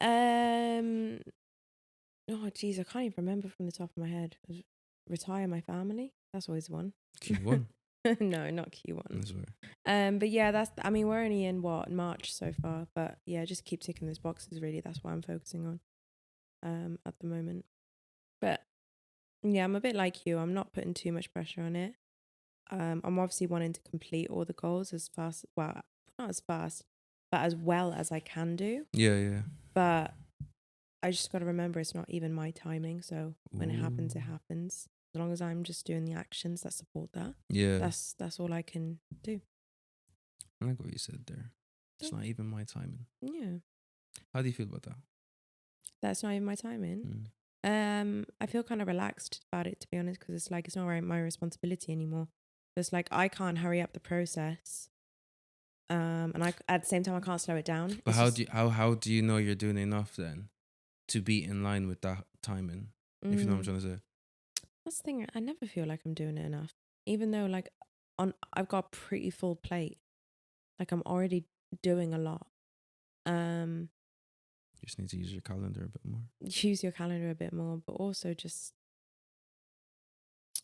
Um. Oh, geez, I can't even remember from the top of my head. Retire my family. That's always one. Q1. No, not Q1. I swear. But yeah, I mean, we're only in March so far, but yeah, just keep ticking those boxes. Really, that's what I'm focusing on. At the moment, but yeah, I'm a bit like you. I'm not putting too much pressure on it. I'm obviously wanting to complete all the goals as fast. Well, not as fast, but as well as I can do. Yeah. But I just got to remember it's not even my timing. So when it happens, it Ooh. happens. As long as I'm just doing the actions that support that, Yeah. that's all I can do. I like what you said there. It's not even my timing. Yeah, How do you feel about that? that's not even my timing. I feel kind of relaxed about it, to be honest, because it's like it's not my responsibility anymore. It's like I can't hurry up the process, and I at the same time I can't slow it down. But It's how just, do you, how do you know you're doing enough then to be in line with that timing? If you know what I'm trying to say. that's the thing. I never feel like I'm doing it enough, even though like I've got a pretty full plate. Like I'm already doing a lot. You just need to use your calendar a bit more. Use your calendar a bit more, but also just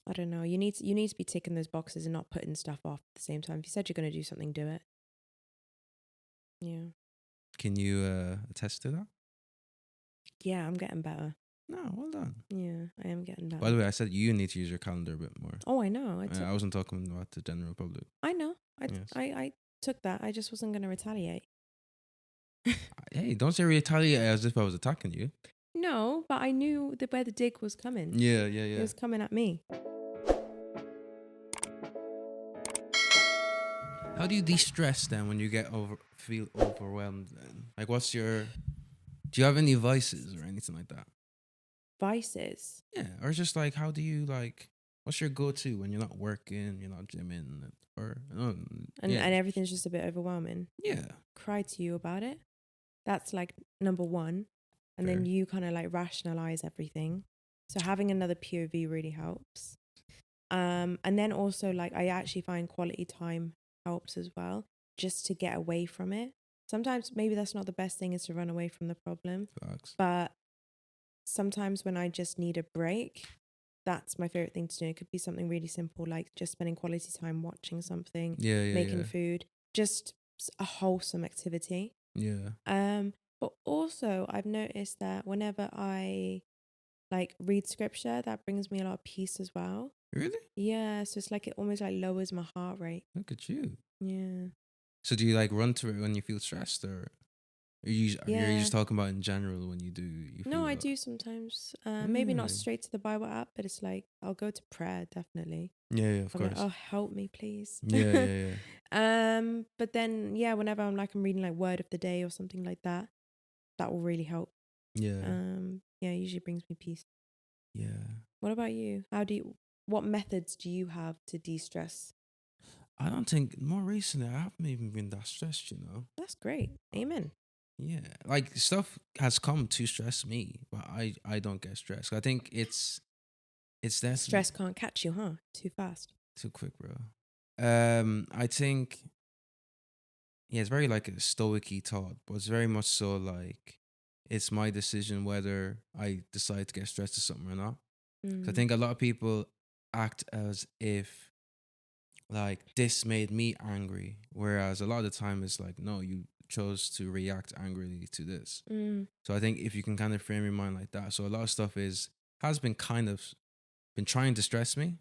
I don't know. You need to be ticking those boxes and not putting stuff off at the same time. If you said you're going to do something, do it. Yeah. Can you attest to that? Yeah, I'm getting better. No, well done. Yeah, I am getting better. By the way, I said you need to use your calendar a bit more. Oh, I know. I wasn't talking about the general public. I know. Yes. I took that. I just wasn't going to retaliate. Hey, don't say retaliate as if I was attacking you. No, but I knew where the dig was coming. Yeah. It was coming at me. How do you de-stress then when you feel overwhelmed then? Like do you have any vices or anything like that? Vices. Yeah, or just like how do you what's your go-to when you're not working, you're not gymming And everything's just a bit overwhelming. Yeah. Cry to you about it. That's like number one. And Fair. then you kind of like rationalize everything. So having another POV really helps. And then also like I actually find quality time helps as well, just to get away from it. Sometimes maybe that's not the best thing, is to run away from the problem. Facts. But sometimes when I just need a break, that's my favorite thing to do. It could be something really simple, like just spending quality time watching something, making food, just a wholesome activity. Yeah. But also I've noticed that whenever I like read scripture, that brings me a lot of peace as well. Really? Yeah, so it's like it almost like lowers my heart rate. Look at you. Yeah. So do you like run to it when you feel stressed, or are you just talking about in general when you do? No, I do sometimes. Maybe not straight to the Bible app, but it's like I'll go to prayer definitely. Yeah, of I'm course. like, oh, help me, please. Yeah. But then whenever I'm reading like Word of the Day or something like that, that will really help. Yeah. Yeah, it usually brings me peace. Yeah. What about you? What methods do you have to de-stress? I don't think more recently I haven't even been that stressed, That's great. Amen. Yeah. Like stuff has come to stress me, but I don't get stressed. I think it's definitely Stress can't catch you, huh? Too fast. too quick, bro. I think it's very like a stoic-y thought, but it's very much so like it's my decision whether I decide to get stressed to something or not. 'Cause I think a lot of people act as if like this made me angry, whereas a lot of the time it's like, no, you chose to react angrily to this. So I think if you can kind of frame your mind like that, so a lot of stuff has been kind of been trying to stress me.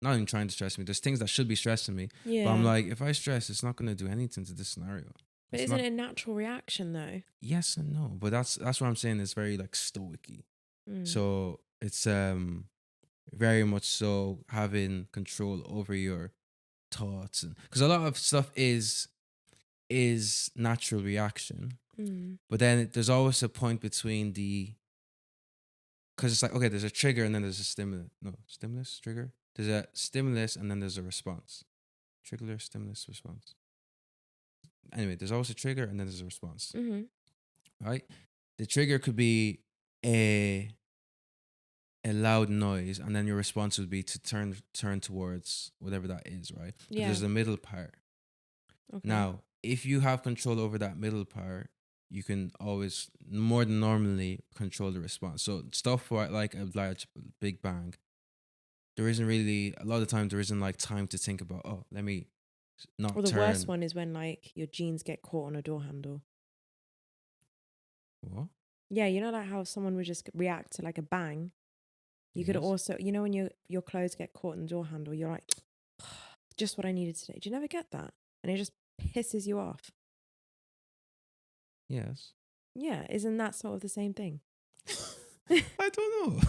Not even trying to stress me. There's things that should be stressing me. Yeah. But I'm like, if I stress, it's not going to do anything to this scenario. But isn't it a natural reaction though? Yes and no. But that's what I'm saying. It's very like stoic-y. So it's very much so having control over your thoughts, and because a lot of stuff is natural reaction. But then there's always a point between because it's like, okay, there's a trigger and then there's a stimulus, trigger. There's a stimulus and then there's a response. Trigger, stimulus, response. Anyway, there's always a trigger and then there's a response. right? The trigger could be a a loud noise, and then your response would be to turn towards whatever that is, right? But Yeah. there's a middle part. Okay. Now, if you have control over that middle part, you can always more than normally control the response. So stuff like a large big bang, there isn't really a lot of times there isn't like time to think about, oh, let me Or not the worst turn. one is when like your jeans get caught on a door handle. What? Yeah, you know like how someone would just react to like a bang. You could Yes. also, you know, when your clothes get caught in the door handle, you're like, just what I needed today. Do you never get that? And it just pisses you off. Yes. Yeah, isn't that sort of the same thing? I don't know.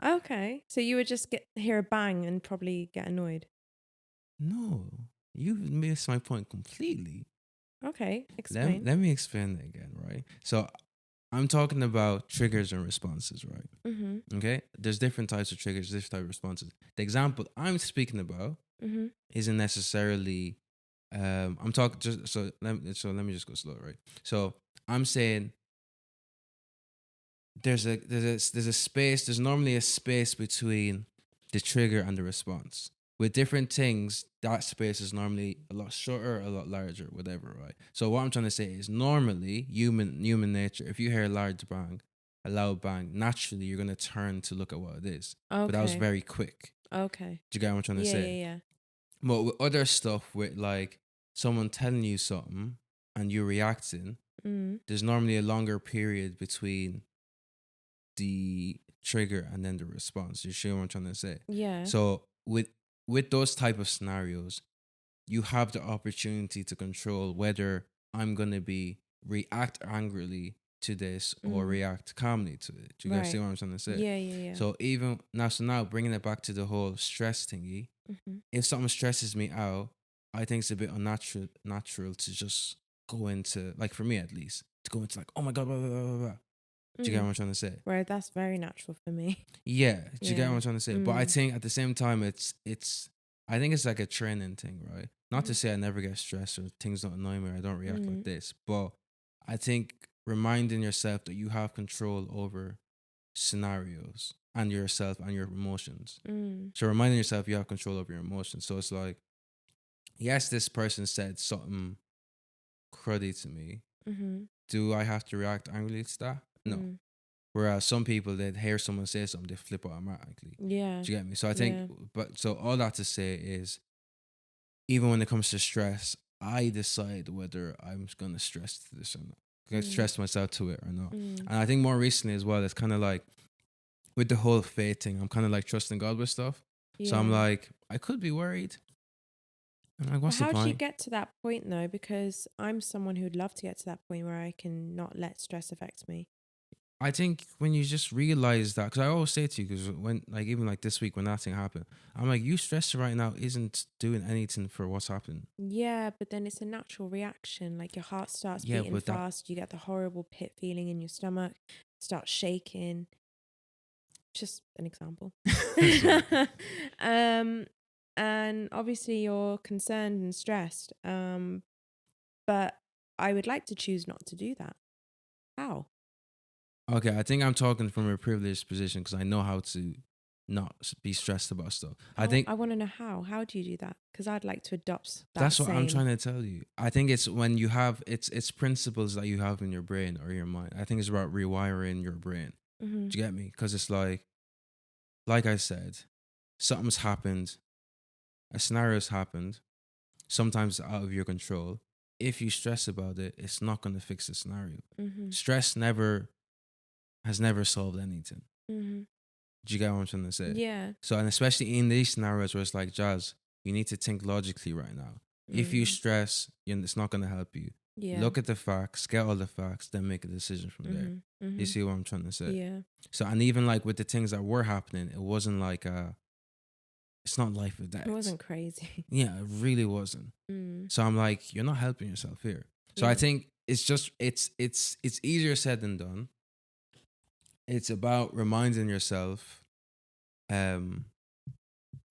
Okay, so you would just hear a bang and probably get annoyed. No, you missed my point completely. Okay, Let, explain. let me explain it again, right? So I'm talking about triggers and responses, right? Mhm. Okay, there's different types of triggers, different types of responses. The example I'm speaking about Mhm. isn't necessarily. I'm talking just let me just go slow, right? So I'm saying there's a space. There's normally a space between the trigger and the response. With different things, that space is normally a lot shorter, a lot larger, whatever, right? So what I'm trying to say is normally human nature, if you hear a loud bang, naturally you're gonna turn to look at what it is. But that was Okay. very quick. Okay. Do you get what I'm trying to Yeah, say? yeah, yeah. But with other stuff, with like someone telling you something and you reacting, Mm. there's normally a longer period between the trigger and then the response. You see what I'm trying to say? Yeah. So with those type of scenarios, you have the opportunity to control whether I'm gonna be react angrily to this or Mm. react calmly to it. Do you guys see Right. what I'm trying to say? Yeah, yeah, yeah. So now bringing it back to the whole stress thingy, Mhm. if something stresses me out, I think it's a bit natural to just go into, like, for me at least, to go into like, oh my god, blah, blah, blah, blah, blah. Do you get Mm. what I'm trying to say? Where that's very natural for me. Yeah, do you get what Yeah. I'm trying to say? But I Mm. think at the same time, I think it's like a training thing, right? Not to Mhm. say I never get stressed or things don't annoy me or I don't react like Mm. this, but I think reminding yourself that you have control over scenarios and yourself and your emotions. Mm. So reminding yourself you have control over your emotions. So it's like, yes, this person said something cruddy to me. Mhm. Do I have to react angrily to that? No. Mm. Whereas some people, they'd hear someone say something, they flip automatically. Yeah. Do you get me? So I think, Yeah. but so all that to say is, even when it comes to stress, I decide whether I'm gonna stress to this or not. Gonna Mm. stress myself to it or not. Mm. And I think more recently as well, it's kind of like with the whole faith thing, I'm kind of like trusting God with stuff. So I'm Yeah. like, I could be worried. I'm like, But what's the how do you point? get to that point though? Because I'm someone who'd love to get to that point where I can not let stress affect me. I think when you just realize that, because I always say to you, because when, like, even like this week when that thing happened, I'm like, you stressing right now isn't doing anything for what's happened. Yeah, but then it's a natural reaction. Like your heart starts Yeah, beating but that, fast, you get the horrible pit feeling in your stomach, start shaking. Just an example. sorry. um, and obviously you're concerned and stressed. But I would like to choose not to do that. How? Okay, I think I'm talking from a privileged position because I know how to not be stressed about stuff. I think I want to know how. How do you do that? Because I'd like to adopt that that's what I'm same. trying to tell you. I think it's when you have it's principles that you have in your brain or your mind. I think it's about rewiring your brain. Hmm. Do you get me? Because it's like I said, something's happened, a scenario's happened. Sometimes it's out of your control. If you stress about it, it's not going to fix the scenario. Hmm. Stress has never solved anything. Hmm. Do you get what I'm trying to say? Yeah. So, and especially in these scenarios where it's like, Jazz, you need to think logically right now. If you Mm. stress, it's not going to help you. Yeah. Look at the facts, get all the facts, then make a decision from there. Hmm. You Hmm. see what I'm trying to say? Yeah. So, and even like with the things that were happening, it wasn't like, it's not life or It death. wasn't crazy. Yeah, it really wasn't. Mm. So I'm like, you're not helping yourself here. So I Yeah. think it's just, it's easier said than done. It's about reminding yourself, um,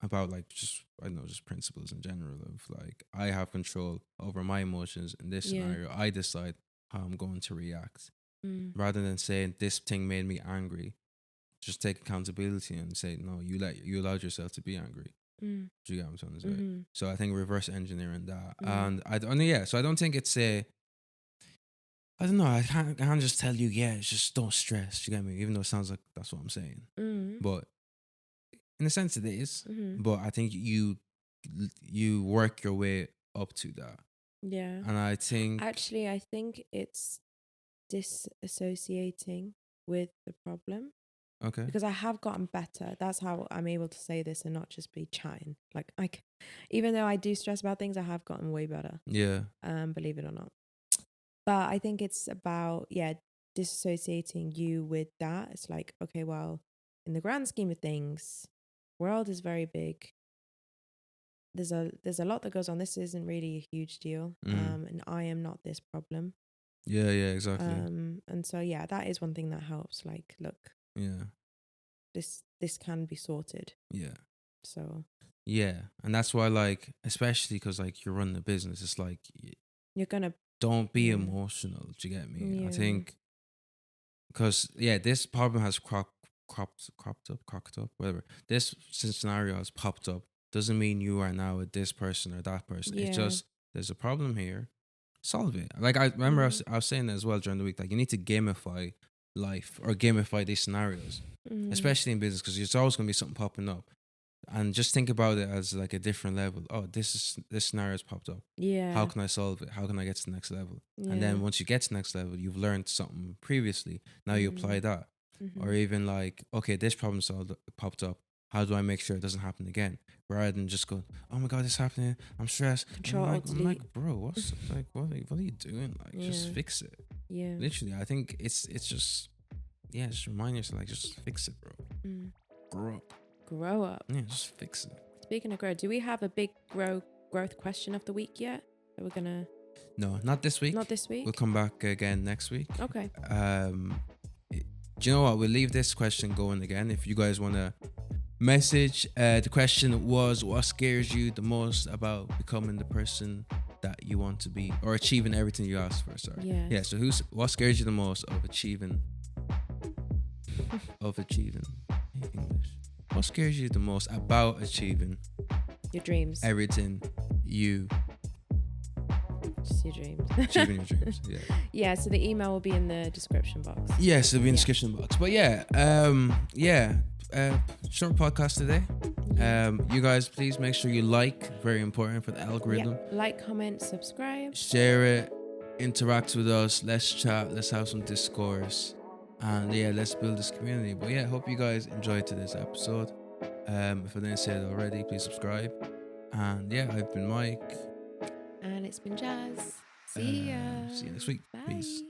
about like just I don't know, just principles in general of like I have control over my emotions in this Yeah. scenario. I decide how I'm going to react. rather than saying this thing made me angry. Just take accountability and say no. You allowed yourself to be angry. Mm. Do you get what I'm trying to say? Mm-hmm. So I think reverse engineering that, Mm. and I don't. Yeah, so I don't think it's a. I don't know. I can't just tell you. Yeah, it's just don't stress. You get me? Even though it sounds like that's what I'm saying, but in a sense it is. Mm-hmm. But I think you work your way up to that, Yeah. and I think Actually, I think it's disassociating with the problem okay, because I have gotten better. That's how I'm able to say this and not just be chatting. Like even though I do stress about things, I have gotten way better. yeah, Believe it or not. But I think it's about disassociating you with that. It's like, okay, well, in the grand scheme of things, world is very big. There's a lot that goes on. This isn't really a huge deal. And I am not this problem. yeah, exactly, And so that is one thing that helps. Like, look, yeah, this can be sorted. yeah. So Yeah, and that's why, like, especially because like you're running a business, it's like you're gonna don't be emotional. Do you get me? I Yeah. think because this problem has cropped up, whatever. This scenario has popped up. Doesn't mean you are now with this person or that person. It's Yeah. just there's a problem here. Solve it. Like I remember I was saying that as well during the week. Like you need to gamify life or gamify these scenarios, especially in business, because there's always gonna be something popping up. And just think about it as like a different level. Oh, this scenario's popped up. Yeah. How can I solve it? How can I get to the next level? Yeah. And then once you get to the next level, you've learned something previously. Now you apply that. Or even like, okay, this problem popped up. How do I make sure it doesn't happen again? Rather than just go, oh my god, it's happening. I'm stressed. I'm like, bro, what's like, what are you doing? Like, just fix it. Yeah. Literally, I think it's just just remind yourself, like, just fix it, bro. Grow up. Grow up. Yeah, just fix it. Speaking of growth, do we have a big growth question of the week yet? That we're gonna No, not this week. Not this week. We'll come back again next week. Okay. Do you know what? We'll leave this question going again. If you guys want to message, the question was, what scares you the most about becoming the person that you want to be or achieving everything you asked for? Sorry. Yes. Yeah. So what scares you the most of achieving English? What scares you the most about achieving your dreams? Everything you Just your dreams. achieving your dreams. Yeah. Yeah. So the email will be in the description box. Yes, it'll be in the description box. But short podcast today. You guys, please make sure you like. Very important for the algorithm. Yeah. Like, comment, subscribe. Share it. Interact with us. Let's chat. Let's have some discourse. And let's build this community. But hope you guys enjoyed today's episode. If I didn't say it already, please subscribe. And I've been Mike. And it's been Jazz. See ya. See you next week. Bye. Peace.